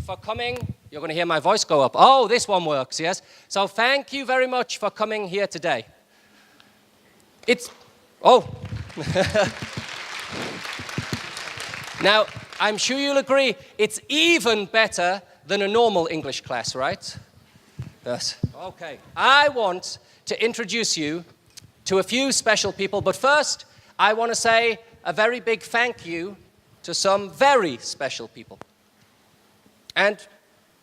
for coming. You're going to hear my voice go up. Oh, this one works, yes? So thank you very much for coming here today. Now, I'm sure you'll agree, it's even better than a normal English class, right? Yes. Okay. I want to introduce you to a few special people, but first, I want to say a very big thank you to some very special people. And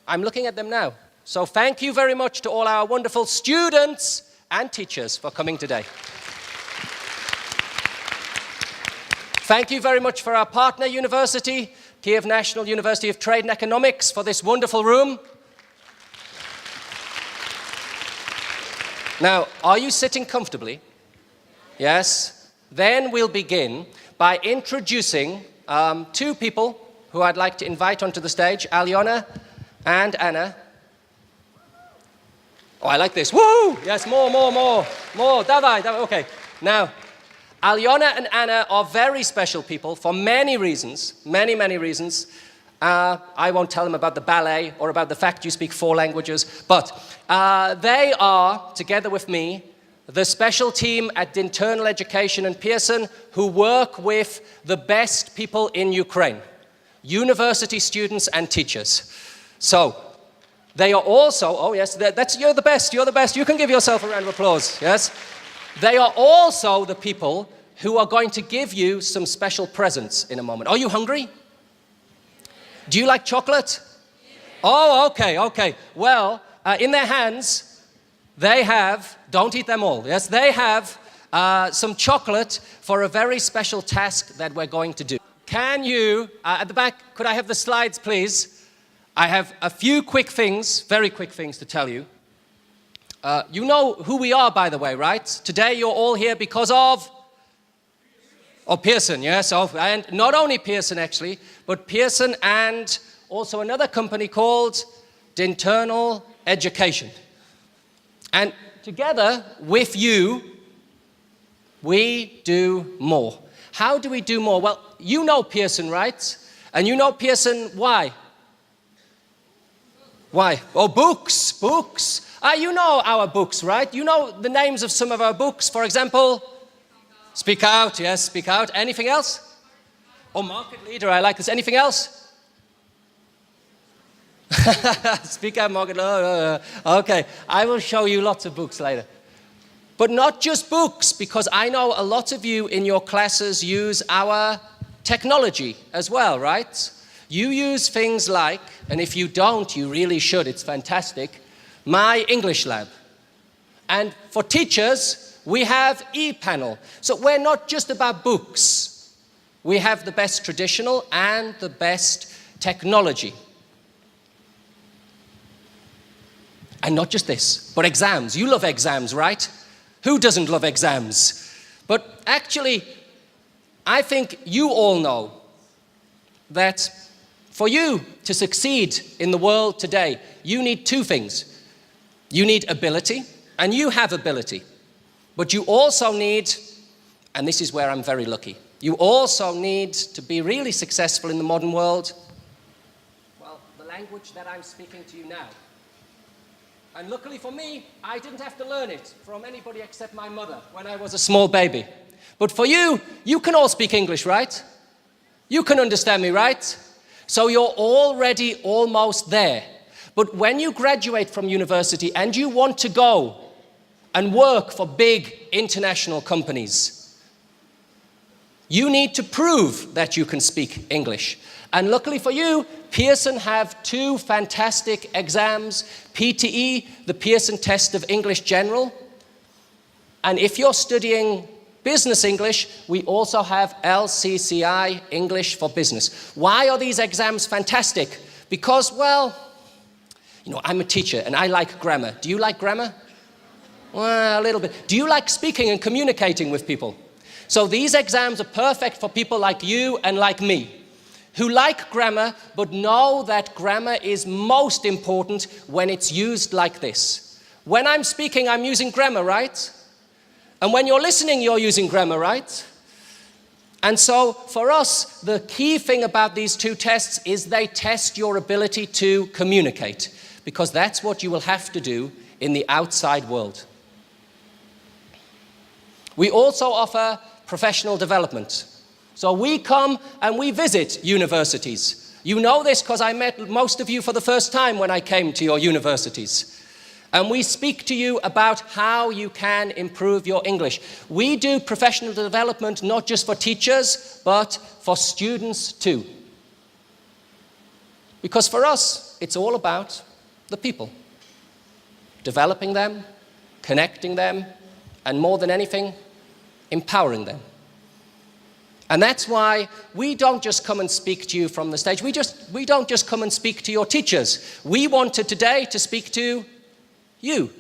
I'm looking at them now. So thank you very much to all our wonderful students and teachers for coming today. Thank you very much for our partner university, Kiev National University of Trade and Economics, for this wonderful room. Now, are you sitting comfortably? Yes? Then we'll begin by introducing two people who I'd like to invite onto the stage, Alyona and Anna. Oh, I like this. Woo! Yes, more. Davai. Okay. Now, Alyona and Anna are very special people for many reasons, many reasons. I won't tell them about the ballet or about the fact you speak 4 languages, but they are, together with me, the special team at Internal Education and Pearson who work with the best people in Ukraine, university students and teachers. So, they are also, oh yes, you're the best, you can give yourself a round of applause, yes? They are also the people who are going to give you some special presents in a moment. Are you hungry? Do you like chocolate? Oh, okay. Well, in their hands, they have, don't eat them all, yes? They have some chocolate for a very special task that we're going to do. Can you, at the back, could I have the slides, please? I have a few quick things, very quick things to tell you. You know who we are, by the way, right? Today you're all here because of Pearson, yes. And not only Pearson, actually, but Pearson and also another company called Internal Education. And together with you, we do more. How do we do more? Well, you know Pearson, right? And you know Pearson, why? Why? Oh, books. You know our books, right? You know the names of some of our books. For example, Speak Out, yes, Speak Out. Anything else? Oh, Market Leader, I like this. Anything else? Speak Out, Market Leader. Okay, I will show you lots of books later. But not just books, because I know a lot of you in your classes use our technology as well, right? You use things like, and if you don't, you really should, it's fantastic, My English Lab. And for teachers, we have ePanel. So we're not just about books. We have the best traditional and the best technology. And not just this, but exams. You love exams, right? Who doesn't love exams? But actually, I think you all know that for you to succeed in the world today, you need 2 things. You need ability, and you have ability. But you also need, and this is where I'm very lucky, you also need to be really successful in the modern world, well, the language that I'm speaking to you now. And luckily for me, I didn't have to learn it from anybody except my mother when I was a small baby. But for you, you can all speak English, right? You can understand me, right? So you're already almost there. But when you graduate from university and you want to go and work for big international companies, you need to prove that you can speak English. And luckily for you, Pearson have 2 fantastic exams, PTE, the Pearson Test of English General. And if you're studying business English, we also have LCCI, English for Business. Why are these exams fantastic? Because, well, you know, I'm a teacher and I like grammar. Do you like grammar? Well, a little bit. Do you like speaking and communicating with people? So these exams are perfect for people like you and like me, who like grammar, but know that grammar is most important when it's used like this. When I'm speaking, I'm using grammar, right? And when you're listening, you're using grammar, right? And so, for us, the key thing about these two tests is they test your ability to communicate, because that's what you will have to do in the outside world. We also offer professional development. So we come and we visit universities. You know this because I met most of you for the first time when I came to your universities. And we speak to you about how you can improve your English. We do professional development not just for teachers, but for students too. Because for us, it's all about the people. Developing them, connecting them, and more than anything, empowering them. And that's why we don't just come and speak to you from the stage. We don't just come and speak to your teachers. We wanted today to speak to you.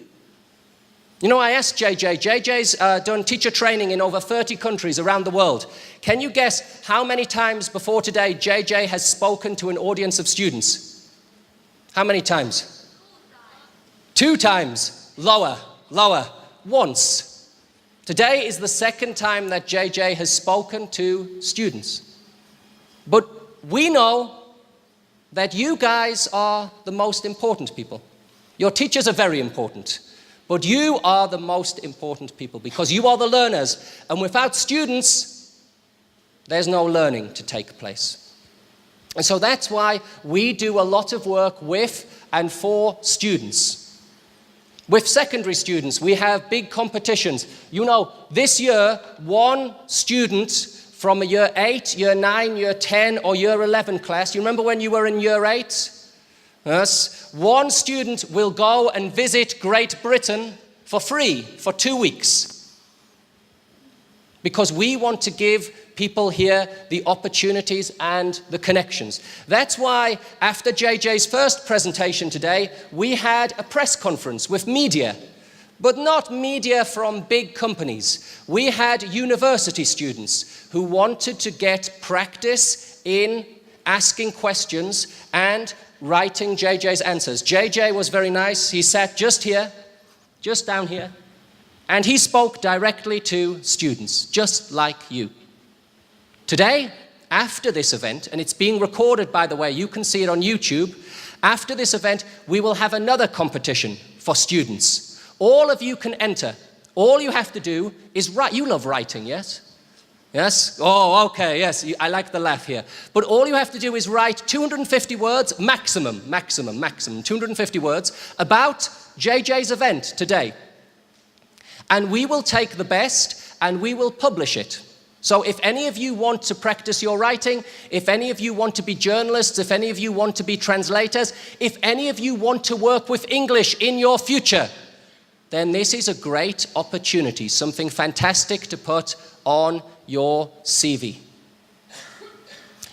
You know, I asked JJ. JJ's done teacher training in over 30 countries around the world. Can you guess how many times before today JJ has spoken to an audience of students? How many times? 2 times. Lower. Once. Today is the second time that JJ has spoken to students. But we know that you guys are the most important people. Your teachers are very important, but you are the most important people because you are the learners, and without students, there's no learning to take place. And so that's why we do a lot of work with and for students. With secondary students, we have big competitions. You know, this year, one student from a year 8, year 9, year 10, or year 11 class, you remember when you were in year 8? Yes, one student will go and visit Great Britain for free for 2 weeks. Because we want to give people here the opportunities and the connections. That's why after JJ's first presentation today, we had a press conference with media. But not media from big companies. We had university students who wanted to get practice in asking questions and writing JJ's answers. JJ was very nice. He sat just here, just down here, and he spoke directly to students, just like you. Today, after this event, and it's being recorded, by the way, you can see it on YouTube, after this event, we will have another competition for students. All of you can enter. All you have to do is write. You love writing, yes? Yes? Oh, okay, yes, I like the laugh here. But all you have to do is write 250 words, maximum, 250 words, about JJ's event today. And we will take the best and we will publish it. So if any of you want to practice your writing, if any of you want to be journalists, if any of you want to be translators, if any of you want to work with English in your future, then this is a great opportunity, something fantastic to put on your CV.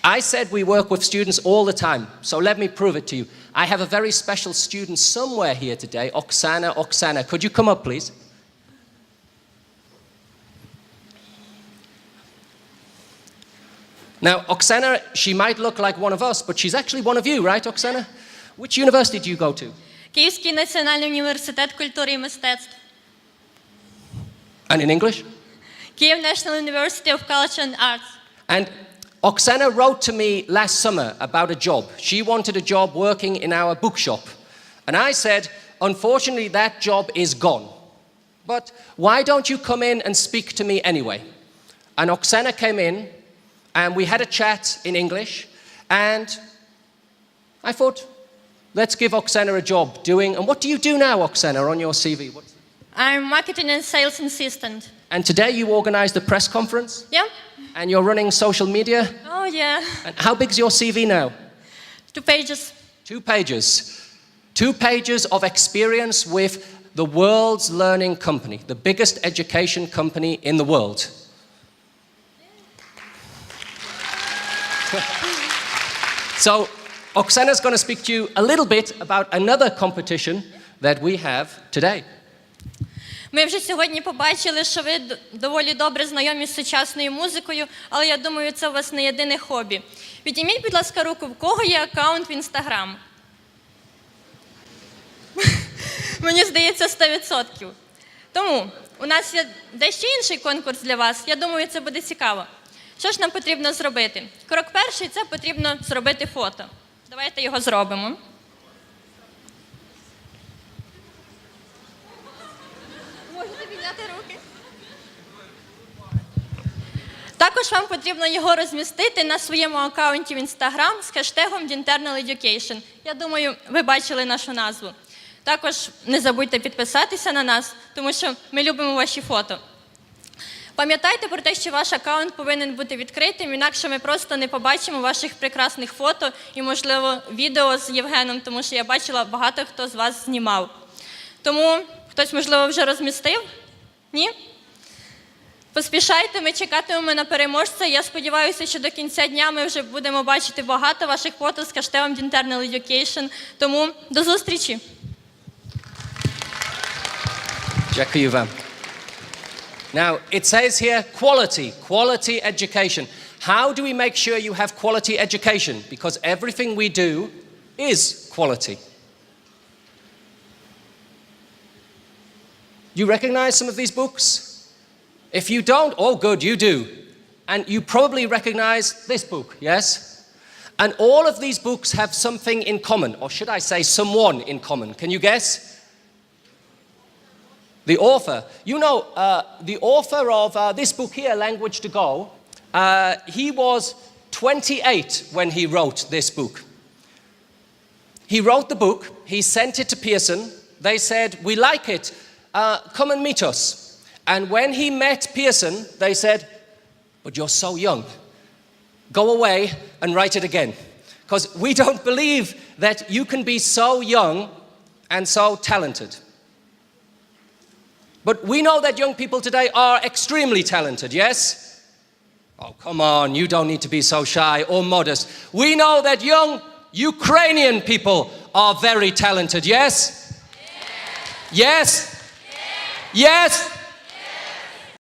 I said we work with students all the time, so let me prove it to you. I have a very special student somewhere here today, Oksana. Could you come up, please? Now, Oksana, she might look like one of us, but she's actually one of you, right, Oksana? Which university do you go to? Київський національний університет культури і мистецтв. And in English? Kyiv National University of Culture and Arts. And Oksana wrote to me last summer about a job. She wanted a job working in our bookshop. And I said, unfortunately, that job is gone. But why don't you come in and speak to me anyway? And Oksana came in, and we had a chat in English, and I thought, let's give Oksana a job doing, and what do you do now, Oksana, on your CV? I'm marketing and sales assistant. And today you organized a press conference? Yeah. And you're running social media? Oh, yeah. And how big's your CV now? 2 pages. 2 pages. 2 pages of experience with the world's learning company, the biggest education company in the world. So, Oksana's going to speak to you a little bit about another competition that we have today. Ми вже сьогодні побачили, що ви доволі добре знайомі з сучасною музикою, але я думаю, це у вас не єдине хобі. Підніміть, будь ласка, руку, в кого є аккаунт в Instagram? Мені здається, 100%. Тому у нас є дещо інший конкурс для вас. Я думаю, це буде цікаво. Що ж нам потрібно зробити? Крок перший – це потрібно зробити фото. Давайте його зробимо. Можете підняти руки. Також вам потрібно його розмістити на своєму аккаунті в Instagram з хештегом Internal Education. Я думаю, ви бачили нашу назву. Також не забудьте підписатися на нас, тому що ми любимо ваші фото. Пам'ятайте про те, що ваш аккаунт повинен бути відкритим, інакше ми просто не побачимо ваших прекрасних фото і, можливо, відео з Євгеном, тому що я бачила, багато хто з вас знімав. Тому хтось, можливо, вже розмістив? Ні? Поспішайте, ми чекатимемо на переможця. Я сподіваюся, що до кінця дня ми вже будемо бачити багато ваших фото з хештегом Internal Education. Тому до зустрічі! Дякую вам. Now, it says here quality education. How do we make sure you have quality education? Because everything we do is quality. You recognize some of these books? If you don't, oh good, you do. And you probably recognize this book, yes? And all of these books have something in common, or should I say someone in common. Can you guess? The author. You know, the author of this book here, Language to Go, he was 28 when he wrote this book. He wrote the book, he sent it to Pearson. They said, we like it, come and meet us. And when he met Pearson, they said, but you're so young. Go away and write it again. Because we don't believe that you can be so young and so talented. But we know that young people today are extremely talented, yes? Oh, come on, you don't need to be so shy or modest. We know that young Ukrainian people are very talented, yes? Yes? Yes? Yes?